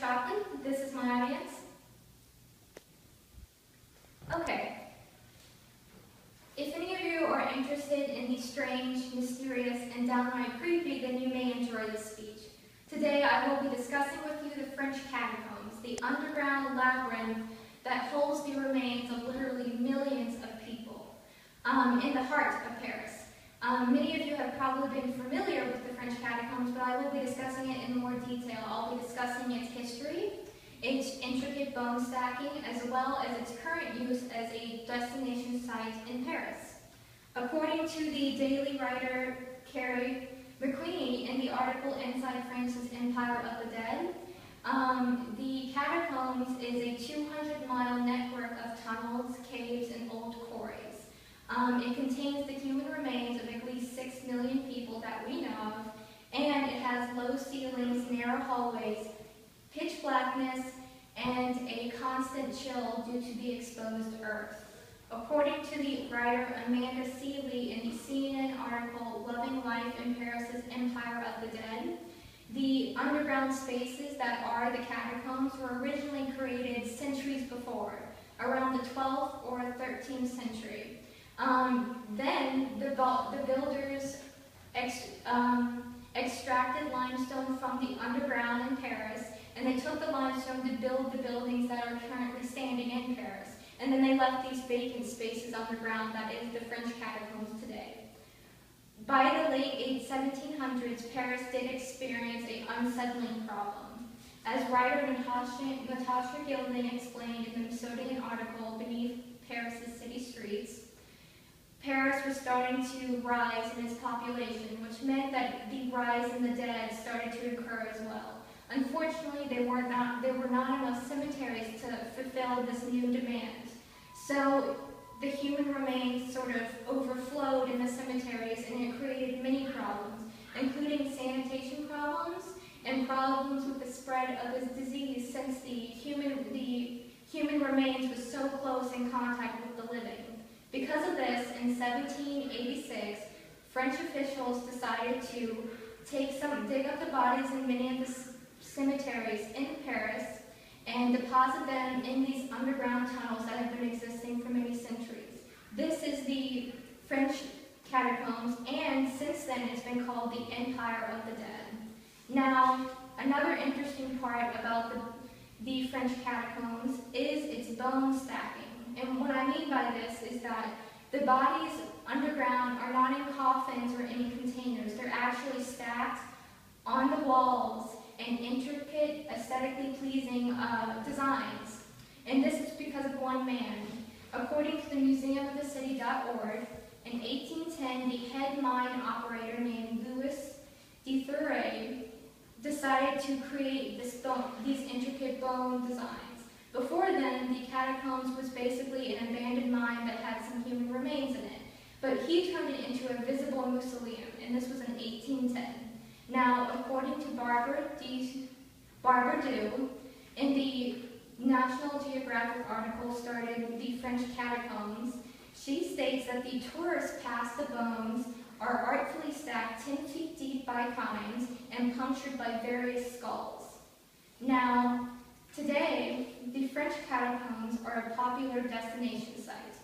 Shockley. This is my audience. Okay. If any of you are interested in the strange, mysterious, and downright creepy, then you may enjoy this speech. Today I will be discussing with you the French catacombs, the underground labyrinth that holds the remains of literally millions of people in the heart of Paris. Many of you have probably been familiar with the French catacombs, but I will be discussing it in more detail. I'll be discussing its history, its intricate bone stacking, as well as its current use as a destination site in Paris. According to the daily writer Carrie McQueenie in the article Inside France's Empire of the Dead, the catacombs is a 200-mile network of tunnels, caves, and old quarries. It contains the human remains of at least 6 million people that we know of, and it has low ceilings, narrow hallways, pitch blackness, and a constant chill due to the exposed earth. According to the writer Amanda Seeley in the CNN article Loving Life in Paris's Empire of the Dead, the underground spaces that are the catacombs were originally created centuries before, around the 12th or 13th century. Then the builders extracted limestone from the underground in Paris, and they took the limestone to build the buildings that are currently standing in Paris. And then they left these vacant spaces underground that is the French catacombs today. By the late 1700s, Paris did experience an unsettling problem. As writer Natasha Gilding explained in the Minnesotan article Beneath Paris's City Streets, Paris was starting to rise in its population, which meant that the rise in the dead started to occur as well. Unfortunately, there were not enough cemeteries to fulfill this new demand. So the human remains sort of overflowed in the cemeteries, and it created many problems, including sanitation problems and problems with the spread of this disease, since the human remains was so close in contact with the living. Because of this, in 1786, French officials decided to dig up the bodies in many of the cemeteries in Paris and deposit them in these underground tunnels that have been existing for many centuries. This is the French catacombs, and since then it's been called the Empire of the Dead. Now, another interesting part about the French catacombs is its bone stacking. And what I mean by this is that the bodies underground are not in coffins or any containers. They're actually stacked on the walls in intricate, aesthetically pleasing designs. And this is because of one man. According to the museumofthecity.org, in 1810, the head mine operator named Louis Dethuret decided to create these intricate bone designs. Before then, the catacombs was basically an abandoned mine that had some human remains in it. But he turned it into a visible mausoleum, and this was in 1810. Now, according to Barbara Dew, in the National Geographic article started The French Catacombs, she states that the tourists pass the bones are artfully stacked 10 feet deep by kinds and punctured by various skulls. Now, today, the French catacombs are a popular destination site.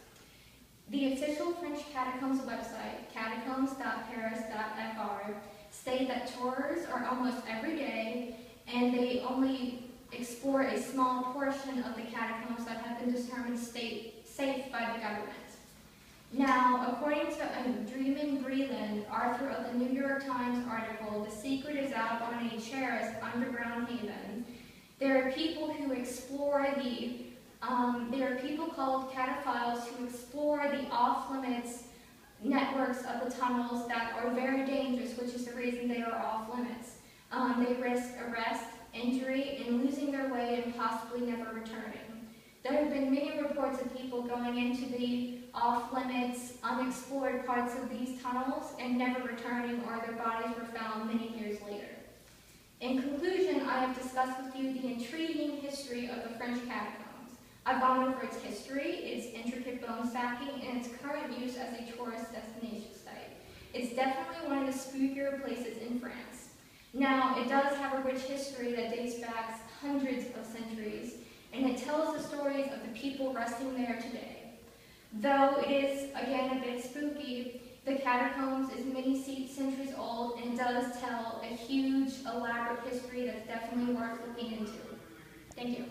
The official French catacombs website, catacombs.paris.fr, state that tours are almost every day, and they only explore a small portion of the catacombs that have been determined safe by the government. Now, according to Dreamin' Breland, author of the New York Times article, The Secret is Out on a Cherished Underground Haven, there are people who explore there are people called cataphiles who explore the off-limits networks of the tunnels that are very dangerous, which is the reason they are off-limits. They risk arrest, injury, and losing their way and possibly never returning. There have been many reports of people going into the off-limits, unexplored parts of these tunnels and never returning, or their bodies were found many years later. In conclusion, I have discussed with you the intriguing history of the French catacombs. I've gone over its history, its intricate bone stacking, and its current use as a tourist destination site. It's definitely one of the spookier places in France. Now, it does have a rich history that dates back hundreds of centuries, and it tells the stories of the people resting there today. Though it is, again, a bit spooky, the catacombs is many centuries old and does tell a huge, elaborate history that's definitely worth looking into. Thank you.